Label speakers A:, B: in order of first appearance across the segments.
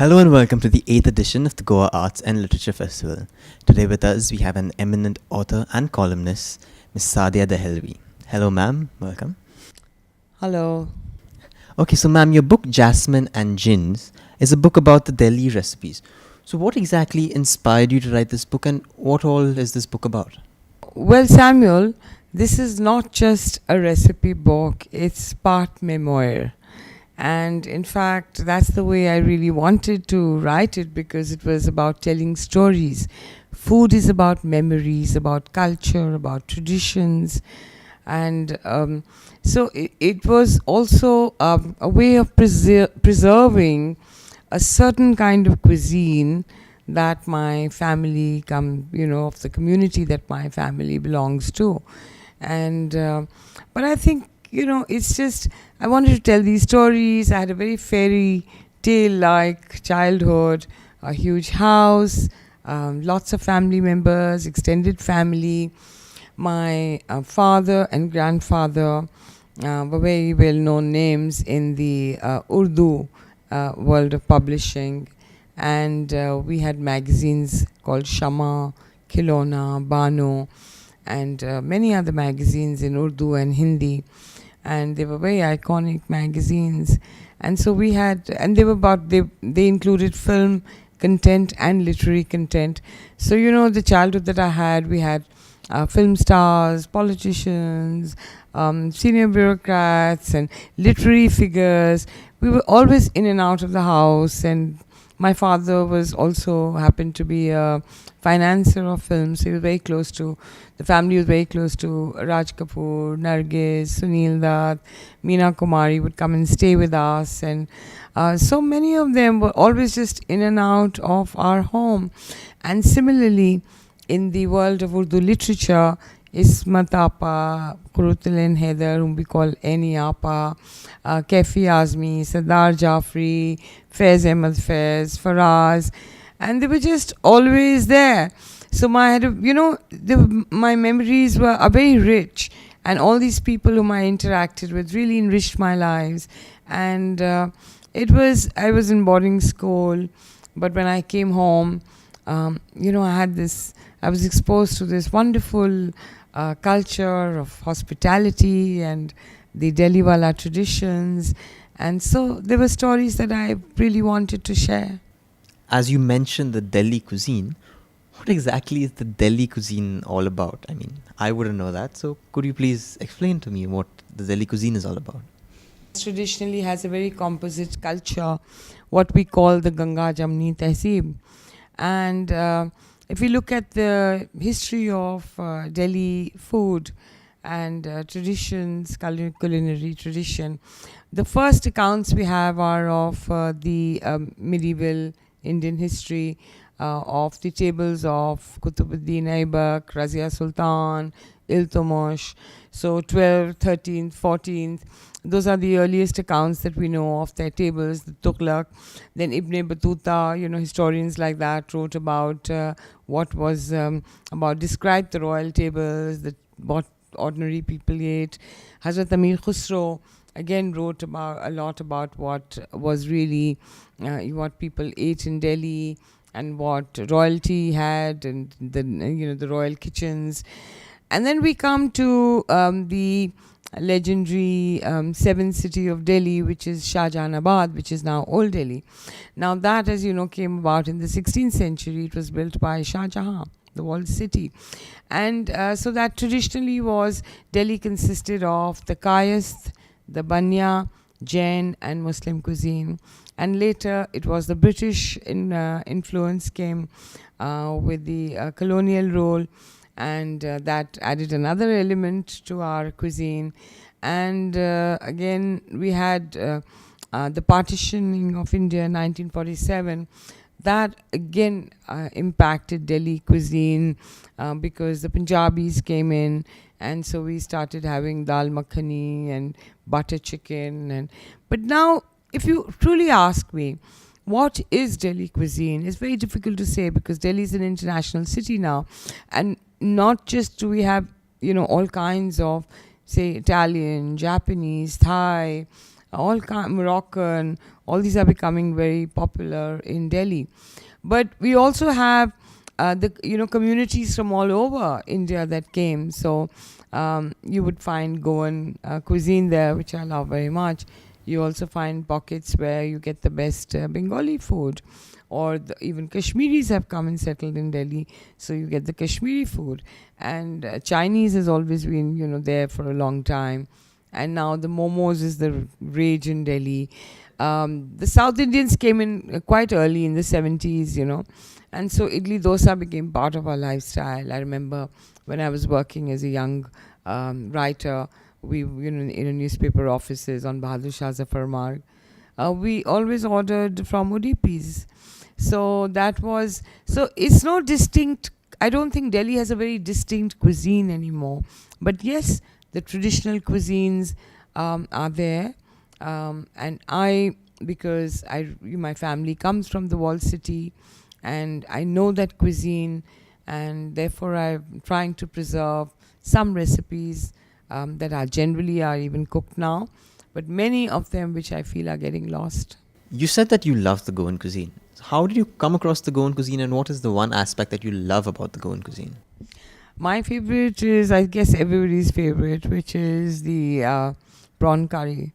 A: Hello and welcome to the 8th edition of the Goa Arts and Literature Festival. Today with us we have an eminent author and columnist, Ms. Sadhya Dehlni. Hello ma'am, welcome.
B: Hello.
A: Okay, so ma'am, your book Jasmine and Gins is a book about the Delhi recipes. So what exactly inspired you to write this book and what all is this book about?
B: Well, Samuel, this is not just a recipe book, it's part memoir. And in fact, that's the way I really wanted to write it, because it was about telling stories. Food is about memories, about culture, about traditions. And so it was also a way of preserving a certain kind of cuisine that my family of the community that my family belongs to. And but I think, it's just, I wanted to tell these stories. I had a very fairy tale like childhood, a huge house, lots of family members, extended family. My father and grandfather were very well known names in the Urdu world of publishing. And we had magazines called Shama, Khilona, Bano, and many other magazines in Urdu and Hindi. And they were very iconic magazines. And so we had, and they included film content and literary content. So, the childhood that I had, we had film stars, politicians, senior bureaucrats, and literary figures. We were always in and out of the house, and my father was also happened to be a financier of films. He was very close to, the family was very close to Raj Kapoor, Nargis, Sunil Dutt, Meena Kumari would come and stay with us. And so many of them were always just in and out of our home. And similarly, in the world of Urdu literature, Ismat Apa, Kurutalin Haider, whom we call Eni Apa, Kefi Azmi, Sardar Jafri, Faiz Ahmad Faiz, Faraz, and they were just always there. So my memories are very rich, and all these people whom I interacted with really enriched my lives. And I was in boarding school, but when I came home, I was exposed to this wonderful culture of hospitality and the Delhi Wala traditions. And so there were stories that I really wanted to share.
A: As you mentioned the Delhi cuisine, what exactly is the Delhi cuisine all about? I mean, I wouldn't know that. So could you please explain to me what the Delhi cuisine is all about?
B: Traditionally has a very composite culture, what we call the Ganga Jamni Tehzeeb. And if we look at the history of Delhi food and traditions, culinary tradition, the first accounts we have are of the medieval Indian history, of the tables of Qutubuddin Aibak, Razia Sultan, Iltutmish. So 12th, 13th, 14th, those are the earliest accounts that we know of their tables, the Tughlaq. Then Ibn Battuta, historians like that wrote about described the royal tables, what ordinary people ate. Hazrat Amir Khusro again wrote a lot about what was really what people ate in Delhi and what royalty had, and the royal kitchens. And then we come to the legendary seventh city of Delhi, which is Shahjahanabad, which is now Old Delhi. Now that, as you know, came about in the 16th century. It was built by Shah Jahan, the walled city. And so that traditionally was, Delhi consisted of the Kayast, the Banya, Jain and Muslim cuisine. And later it was the British influence came with the colonial role, and that added another element to our cuisine. And again, we had the partitioning of India in 1947. That again impacted Delhi cuisine because the Punjabis came in, and so we started having dal makhani and butter chicken. But now, if you truly ask me, what is Delhi cuisine? It's very difficult to say, because Delhi is an international city now, and not just do we have all kinds of, say, Italian, Japanese, Thai, Moroccan, All these are becoming very popular in Delhi. But we also have the communities from all over India that came. So you would find Goan cuisine there, which I love very much. You also find pockets where you get the best Bengali food, or even Kashmiris have come and settled in Delhi, so you get the Kashmiri food. And Chinese has always been, there for a long time. And now the momos is the rage in Delhi. The South Indians came in quite early in the 70s, and so idli dosa became part of our lifestyle. I remember when I was working as a young writer, we, in a newspaper offices on Bahadur Shah Zafar Marg, we always ordered from Udipis. So it's no distinct. I don't think Delhi has a very distinct cuisine anymore. But yes, the traditional cuisines are there. And because my family comes from the walled city, and I know that cuisine, and therefore I'm trying to preserve some recipes that are even cooked now, but many of them which I feel are getting lost.
A: You said that you love the Goan cuisine. How did you come across the Goan cuisine, and what is the one aspect that you love about the Goan cuisine?
B: My favorite is, I guess, everybody's favorite, which is the prawn curry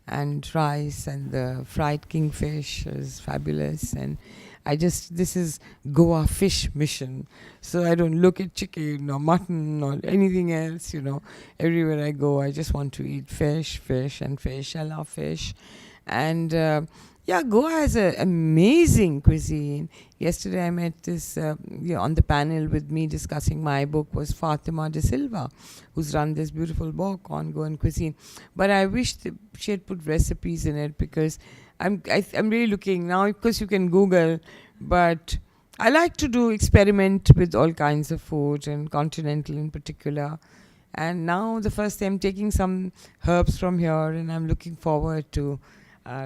B: and rice, and the fried kingfish is fabulous. And this is Goa fish mission. So I don't look at chicken or mutton or anything else, Everywhere I go, I just want to eat fish. I love fish. And Goa has an amazing cuisine. Yesterday I met this, on the panel with me discussing my book was Fatima De Silva, who's run this beautiful book on Goan cuisine. But I wish she had put recipes in it, because I'm really looking now, because you can Google, but I like to experiment with all kinds of food, and continental in particular. And now the first time I'm taking some herbs from here, and I'm looking forward to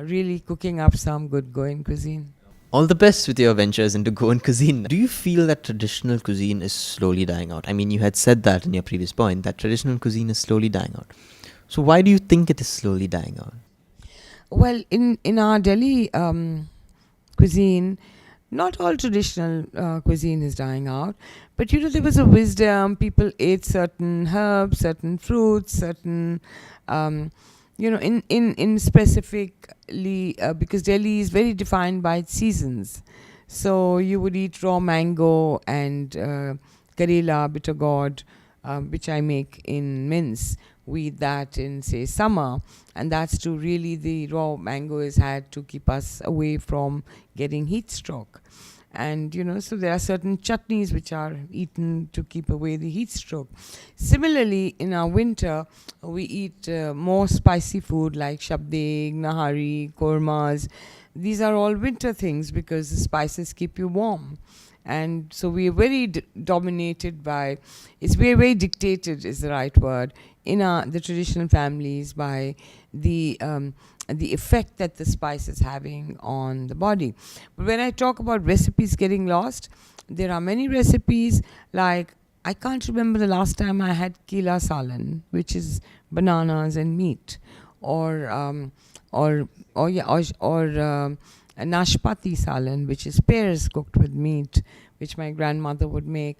B: really cooking up some good Goan cuisine.
A: All the best with your ventures into Goan cuisine. Do you feel that traditional cuisine is slowly dying out? I mean, you had said that in your previous point, that traditional cuisine is slowly dying out. So why do you think it is slowly dying out?
B: Well, in our Delhi cuisine, not all traditional cuisine is dying out, but there was a wisdom. People ate certain herbs, certain fruits, certain in specifically because Delhi is very defined by its seasons. So you would eat raw mango and Karela, bitter gourd, which I make in mince. We eat that in, say, summer, and that's to really, the raw mango is had to keep us away from getting heat stroke. And so there are certain chutneys which are eaten to keep away the heat stroke. Similarly, in our winter, we eat more spicy food like shabdeg, nahari, kormas. These are all winter things because the spices keep you warm. And so we are very dominated by, we are very dictated is the right word, in the traditional families by the effect that the spice is having on the body. But when I talk about recipes getting lost, there are many recipes, like I can't remember the last time I had kila salan, which is bananas and meat, or nashpati salan, which is pears cooked with meat, which my grandmother would make.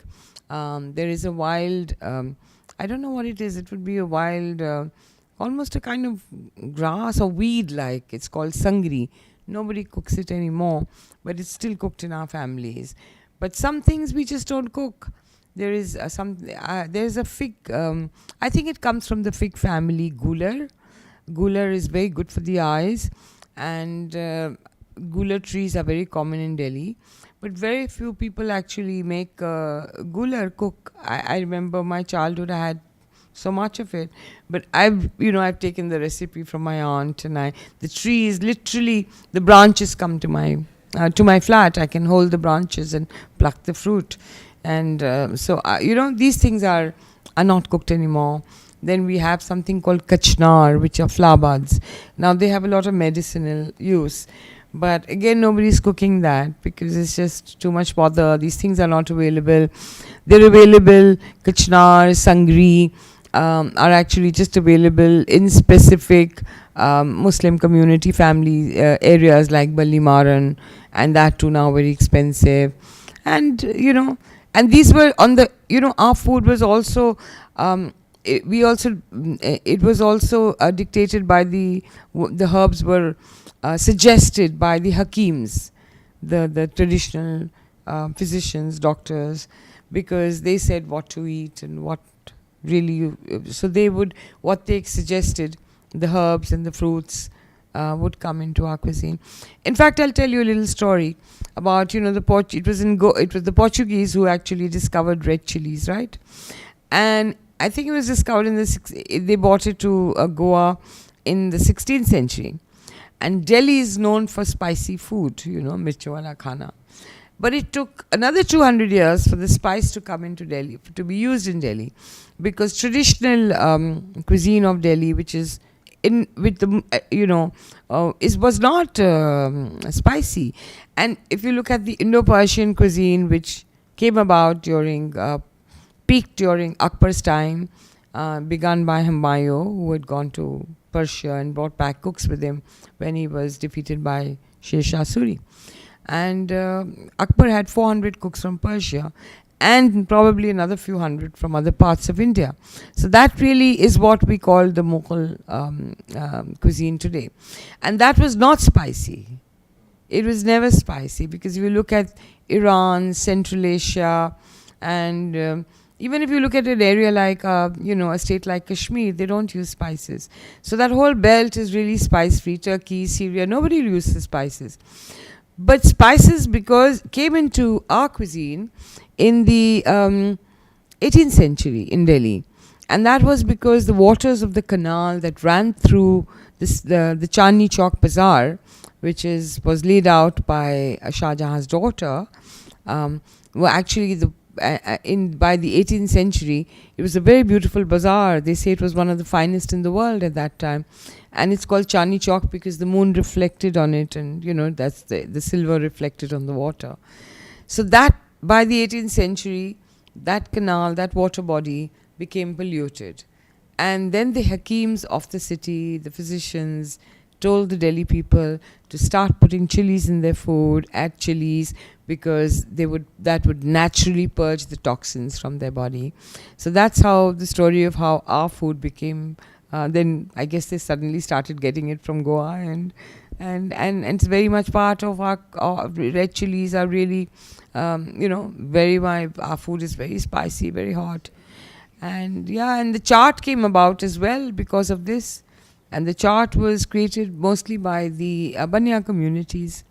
B: There is a wild, I don't know what it is. It would be a wild, almost a kind of grass or weed like. It's called sangri. Nobody cooks it anymore, but it's still cooked in our families. But some things we just don't cook. There is there's a fig, I think it comes from the fig family, gular. Gular is very good for the eyes, and gular trees are very common in Delhi. But very few people actually make gular, cook. I remember my childhood, I had so much of it. But I've taken the recipe from my aunt, and the tree is literally, the branches come to my flat. I can hold the branches and pluck the fruit. And so these things are not cooked anymore. Then we have something called kachnar, which are flower buds. Now they have a lot of medicinal use. But again, nobody's cooking that because it's just too much bother. These things are not available. They're available, kachnar, sangri, are actually just available in specific Muslim community family areas like Ballimaran, and that too now very expensive. And and these were on the, our food was also, it was also dictated by the herbs were suggested by the hakims, the traditional physicians, doctors, because they said what to eat and what really so they would, what they suggested, the herbs and the fruits would come into our cuisine. In fact, I'll tell you a little story about, it was the Portuguese who actually discovered red chilies, right? And I think it was discovered they brought it to Goa in the 16th century. And Delhi is known for spicy food, mirchi wala khana. But it took another 200 years for the spice to come into Delhi, to be used in Delhi, because traditional cuisine of Delhi, which is was not spicy. And if you look at the Indo-Persian cuisine, which came about peaked during Akbar's time, begun by Humayun, who had gone to Persia and brought back cooks with him when he was defeated by Sher Shah Suri. And Akbar had 400 cooks from Persia and probably another few hundred from other parts of India. So that really is what we call the Mughal cuisine today. And that was not spicy. It was never spicy, because if you look at Iran, Central Asia, and even if you look at an area like, a state like Kashmir, they don't use spices. So that whole belt is really spice-free. Turkey, Syria, nobody uses spices. But spices came into our cuisine in the 18th century in Delhi. And that was because the waters of the canal that ran through the Chandni Chowk Bazaar, which was laid out by Shah Jahan's daughter, were actually by the 18th century, it was a very beautiful bazaar. They say it was one of the finest in the world at that time. And it's called Chandni Chowk because the moon reflected on it, and that's the silver reflected on the water. So that by the 18th century, that canal, that water body became polluted. And then the hakims of the city, the physicians, told the Delhi people to start putting chilies in their food, add chilies, because that would naturally purge the toxins from their body. So that's how the story of how our food became. Then I guess they suddenly started getting it from Goa, and it's very much part of our red chilies are really, our food is very spicy, very hot. And and the chaat came about as well because of this. And the chaat was created mostly by the Banya communities.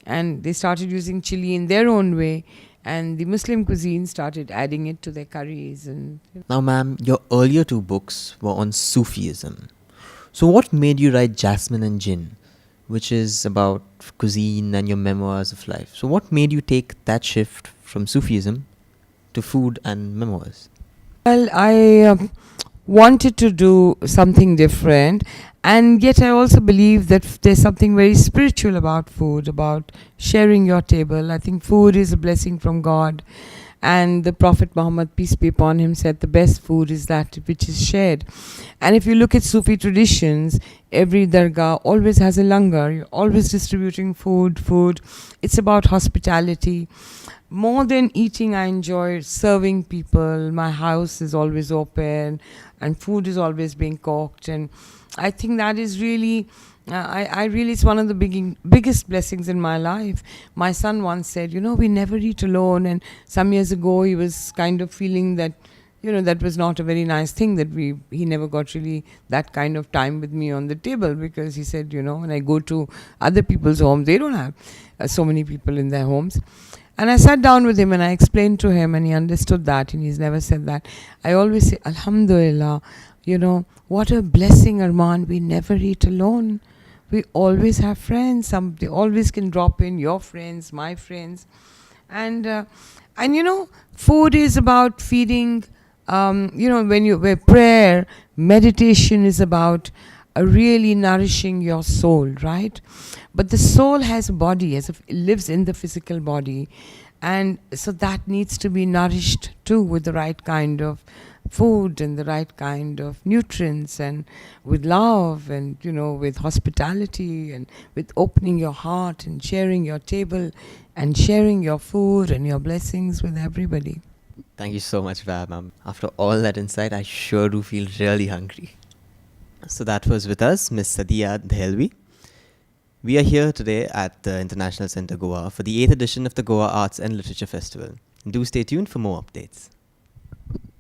B: And they started using chili in their own way. And the Muslim cuisine started adding it to their curries.
A: Now, ma'am, your earlier two books were on Sufism. So what made you write Jasmine and Jinn, which is about cuisine and your memoirs of life? So what made you take that shift from Sufism to food and memoirs?
B: Well, I wanted to do something different, and yet I also believe that there's something very spiritual about food, about sharing your table. I think food is a blessing from God, and the Prophet Muhammad, peace be upon him, said the best food is that which is shared. And if you look at Sufi traditions, every dargah always has a langar. You're always distributing food. It's about hospitality. More than eating, I enjoy serving people. My house is always open and food is always being cooked. And I think that is really, it's one of the biggest blessings in my life. My son once said, we never eat alone. And some years ago, he was kind of feeling that, that was not a very nice thing, that he never got really that kind of time with me on the table, because he said, when I go to other people's homes, they don't have so many people in their homes. And I sat down with him and I explained to him, and he understood that, and he's never said that. I always say, Alhamdulillah, what a blessing, Arman. We never eat alone. We always have friends. They always can drop in, your friends, my friends. And food is about feeding, where prayer, meditation is about really nourishing your soul, right? But the soul has a body, as if it lives in the physical body. And so that needs to be nourished too with the right kind of food and the right kind of nutrients, and with love, and with hospitality, and with opening your heart and sharing your table and sharing your food and your blessings with everybody.
A: Thank you so much, Vab, ma'am. After all that insight, I sure do feel really hungry. So that was with us, Miss Sadhya Dehlni. We are here today at the International Centre Goa for the 8th edition of the Goa Arts and Literature Festival. Do stay tuned for more updates.